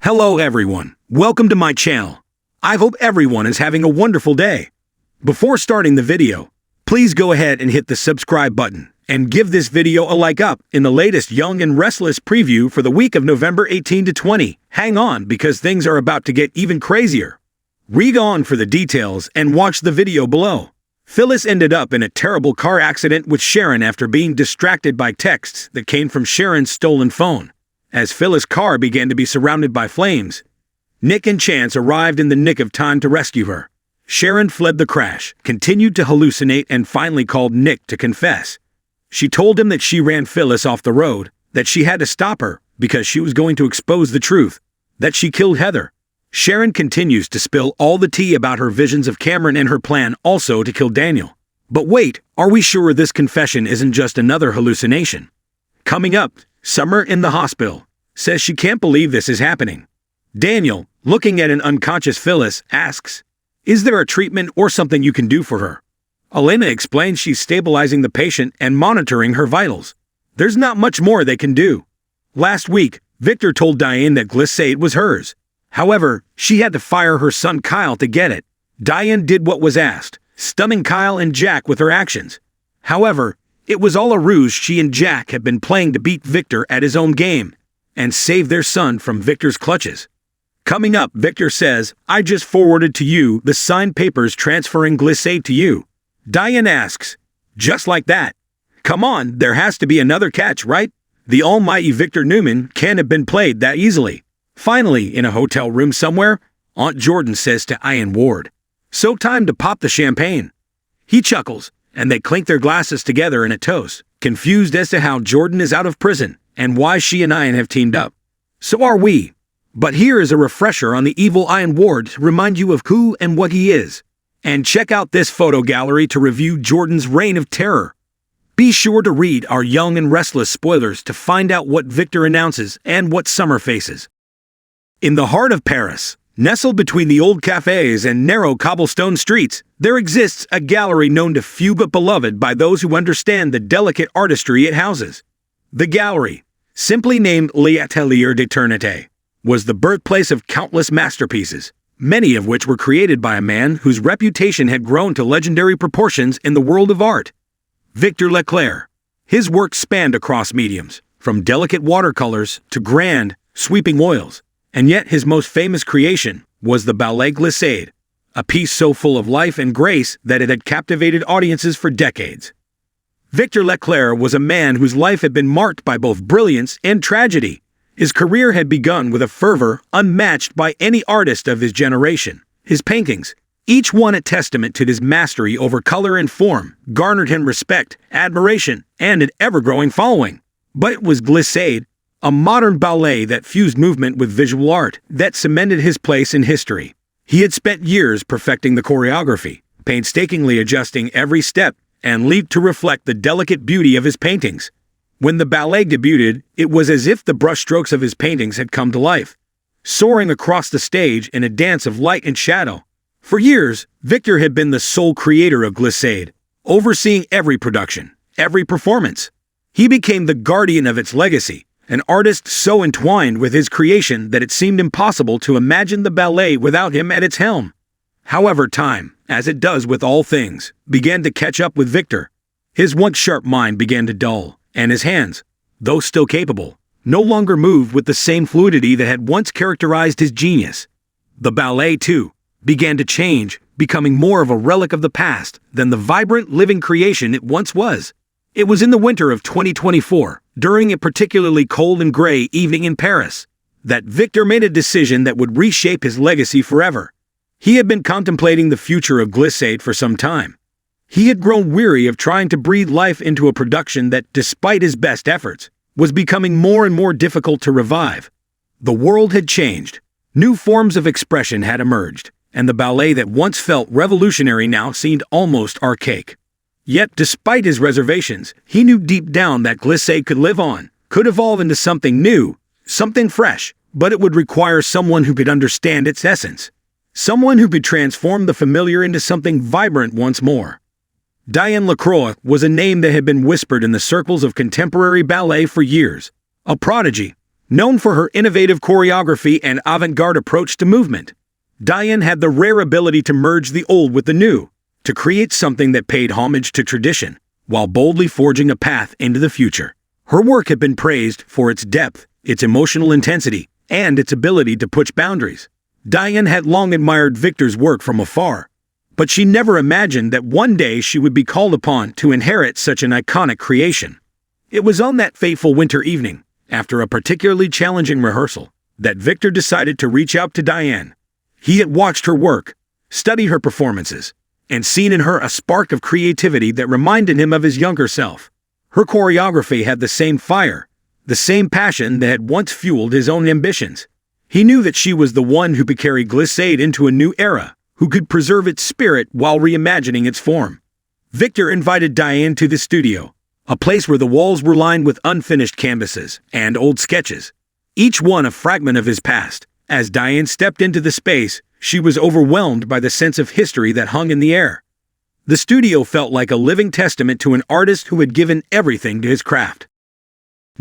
Hello everyone, welcome to my channel. I hope everyone is having a wonderful day. Before starting the video, please go ahead and hit the subscribe button and give this video a like up in the latest Young and Restless preview for the week of November 18 to 20. Hang on because things are about to get even crazier. Read on for the details and watch the video below. Phyllis ended up in a terrible car accident with Sharon after being distracted by texts that came from Sharon's stolen phone. As Phyllis' car began to be surrounded by flames, Nick and Chance arrived in the nick of time to rescue her. Sharon fled the crash, continued to hallucinate, and finally called Nick to confess. She told him that she ran Phyllis off the road, that she had to stop her because she was going to expose the truth, that she killed Heather. Sharon continues to spill all the tea about her visions of Cameron and her plan also to kill Daniel. But wait, are we sure this confession isn't just another hallucination? Coming up, Summer in the hospital says she can't believe this is happening. Daniel, looking at an unconscious Phyllis, asks, "Is there a treatment or something you can do for her?" Elena explains she's stabilizing the patient and monitoring her vitals. There's not much more they can do. Last week, Victor told Diane that Glissade was hers. However, she had to fire her son Kyle to get it. Diane did what was asked, stunning Kyle and Jack with her actions. However, it was all a ruse she and Jack had been playing to beat Victor at his own game and save their son from Victor's clutches. Coming up, Victor says, "I just forwarded to you the signed papers transferring Glissade to you." Diane asks, "Just like that? Come on, there has to be another catch, right? The almighty Victor Newman can't have been played that easily." Finally, in a hotel room somewhere, Aunt Jordan says to Ian Ward, "So time to pop the champagne." He chuckles, and they clink their glasses together in a toast, confused as to how Jordan is out of prison and why she and Ian have teamed up. So are we. But here is a refresher on the evil Ian Ward to remind you of who and what he is. And check out this photo gallery to review Jordan's reign of terror. Be sure to read our Young and Restless spoilers to find out what Victor announces and what Summer faces. In the heart of Paris, nestled between the old cafes and narrow cobblestone streets, there exists a gallery known to few but beloved by those who understand the delicate artistry it houses. The gallery, simply named L'Atelier d'Eternité, was the birthplace of countless masterpieces, many of which were created by a man whose reputation had grown to legendary proportions in the world of art. Victor Leclerc. His work spanned across mediums, from delicate watercolors to grand, sweeping oils. And yet his most famous creation was the ballet Glissade, a piece so full of life and grace that it had captivated audiences for decades. Victor Leclerc was a man whose life had been marked by both brilliance and tragedy. His career had begun with a fervor unmatched by any artist of his generation. His paintings, each one a testament to his mastery over color and form, garnered him respect, admiration, and an ever-growing following. But it was Glissade, a modern ballet that fused movement with visual art, that cemented his place in history. He had spent years perfecting the choreography, painstakingly adjusting every step, and leaped to reflect the delicate beauty of his paintings. When the ballet debuted, it was as if the brushstrokes of his paintings had come to life, soaring across the stage in a dance of light and shadow. For years, Victor had been the sole creator of Glissade, overseeing every production, every performance. He became the guardian of its legacy, an artist so entwined with his creation that it seemed impossible to imagine the ballet without him at its helm. However, time, as it does with all things, began to catch up with Victor. His once sharp mind began to dull, and his hands, though still capable, no longer moved with the same fluidity that had once characterized his genius. The ballet, too, began to change, becoming more of a relic of the past than the vibrant, living creation it once was. It was in the winter of 2024, during a particularly cold and gray evening in Paris, that Victor made a decision that would reshape his legacy forever. He had been contemplating the future of Glissade for some time. He had grown weary of trying to breathe life into a production that, despite his best efforts, was becoming more and more difficult to revive. The world had changed. New forms of expression had emerged, and the ballet that once felt revolutionary now seemed almost archaic. Yet, despite his reservations, he knew deep down that Glissade could live on, could evolve into something new, something fresh, but it would require someone who could understand its essence. Someone who could transform the familiar into something vibrant once more. Diane Lacroix was a name that had been whispered in the circles of contemporary ballet for years. A prodigy, Known for her innovative choreography and avant-garde approach to movement, Diane had the rare ability to merge the old with the new, to create something that paid homage to tradition, while boldly forging a path into the future. Her work had been praised for its depth, its emotional intensity, and its ability to push boundaries. Diane had long admired Victor's work from afar, but she never imagined that one day she would be called upon to inherit such an iconic creation. It was on that fateful winter evening, after a particularly challenging rehearsal, that Victor decided to reach out to Diane. He had watched her work, studied her performances, and seen in her a spark of creativity that reminded him of his younger self. Her choreography had the same fire, the same passion that had once fueled his own ambitions. He knew that she was the one who could carry Glissade into a new era, who could preserve its spirit while reimagining its form. Victor invited Diane to the studio, a place where the walls were lined with unfinished canvases and old sketches, each one a fragment of his past. As Diane stepped into the space, she was overwhelmed by the sense of history that hung in the air. The studio felt like a living testament to an artist who had given everything to his craft.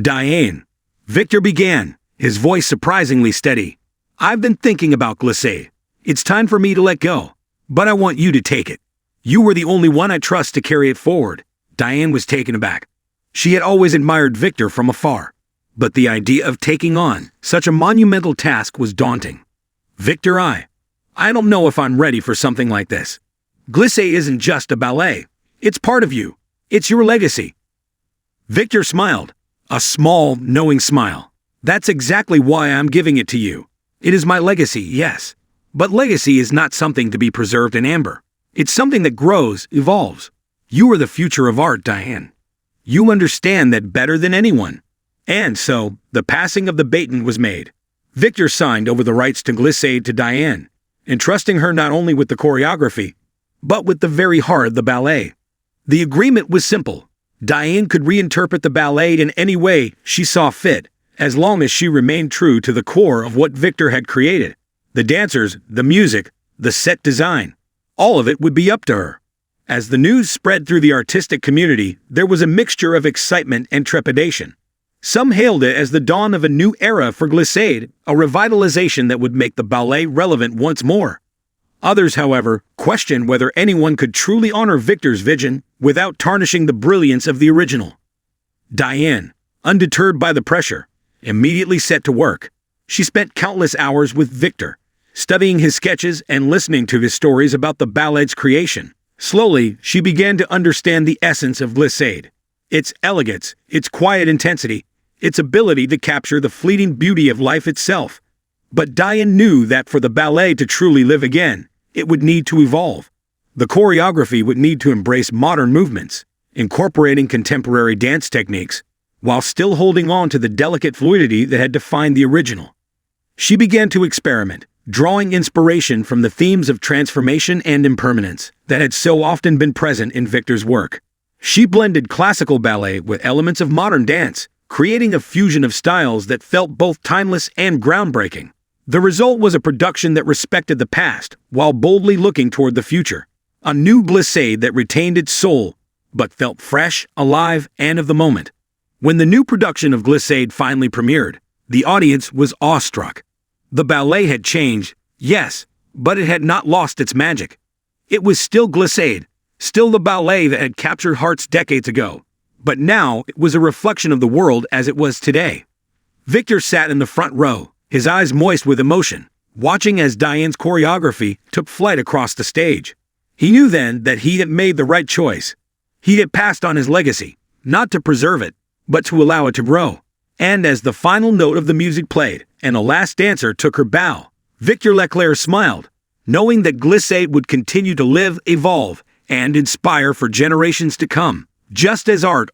"Diane," Victor began, his voice surprisingly steady. "I've been thinking about Glissade. It's time for me to let go, but I want you to take it. You were the only one I trust to carry it forward." Diane was taken aback. She had always admired Victor from afar, but the idea of taking on such a monumental task was daunting. "Victor, I don't know if I'm ready for something like this. Glissade isn't just a ballet. It's part of you. It's your legacy." Victor smiled, a small, knowing smile. "That's exactly why I'm giving it to you. It is my legacy, yes. But legacy is not something to be preserved in amber. It's something that grows, evolves. You are the future of art, Diane. You understand that better than anyone." And so, the passing of the baton was made. Victor signed over the rights to Glissade to Diane, entrusting her not only with the choreography, but with the very heart of the ballet. The agreement was simple. Diane could reinterpret the ballet in any way she saw fit, as long as she remained true to the core of what Victor had created. The dancers, the music, the set design, all of it would be up to her. As the news spread through the artistic community, there was a mixture of excitement and trepidation. Some hailed it as the dawn of a new era for Glissade, a revitalization that would make the ballet relevant once more. Others, however, questioned whether anyone could truly honor Victor's vision without tarnishing the brilliance of the original. Diane, undeterred by the pressure, immediately set to work. She spent countless hours with Victor, studying his sketches and listening to his stories about the ballet's creation. Slowly, she began to understand the essence of Glissade, its elegance, its quiet intensity, its ability to capture the fleeting beauty of life itself. But Diane knew that for the ballet to truly live again, it would need to evolve. The choreography would need to embrace modern movements, incorporating contemporary dance techniques, while still holding on to the delicate fluidity that had defined the original. She began to experiment, drawing inspiration from the themes of transformation and impermanence that had so often been present in Victor's work. She blended classical ballet with elements of modern dance, creating a fusion of styles that felt both timeless and groundbreaking. The result was a production that respected the past while boldly looking toward the future. A new Glissade that retained its soul, but felt fresh, alive, and of the moment. When the new production of Glissade finally premiered, the audience was awestruck. The ballet had changed, yes, but it had not lost its magic. It was still Glissade, still the ballet that had captured hearts decades ago. But now it was a reflection of the world as it was today. Victor sat in the front row, his eyes moist with emotion, watching as Diane's choreography took flight across the stage. He knew then that he had made the right choice. He had passed on his legacy, not to preserve it, but to allow it to grow. And as the final note of the music played, and the last dancer took her bow, Victor Leclerc smiled, knowing that Glissade would continue to live, evolve, and inspire for generations to come, just as art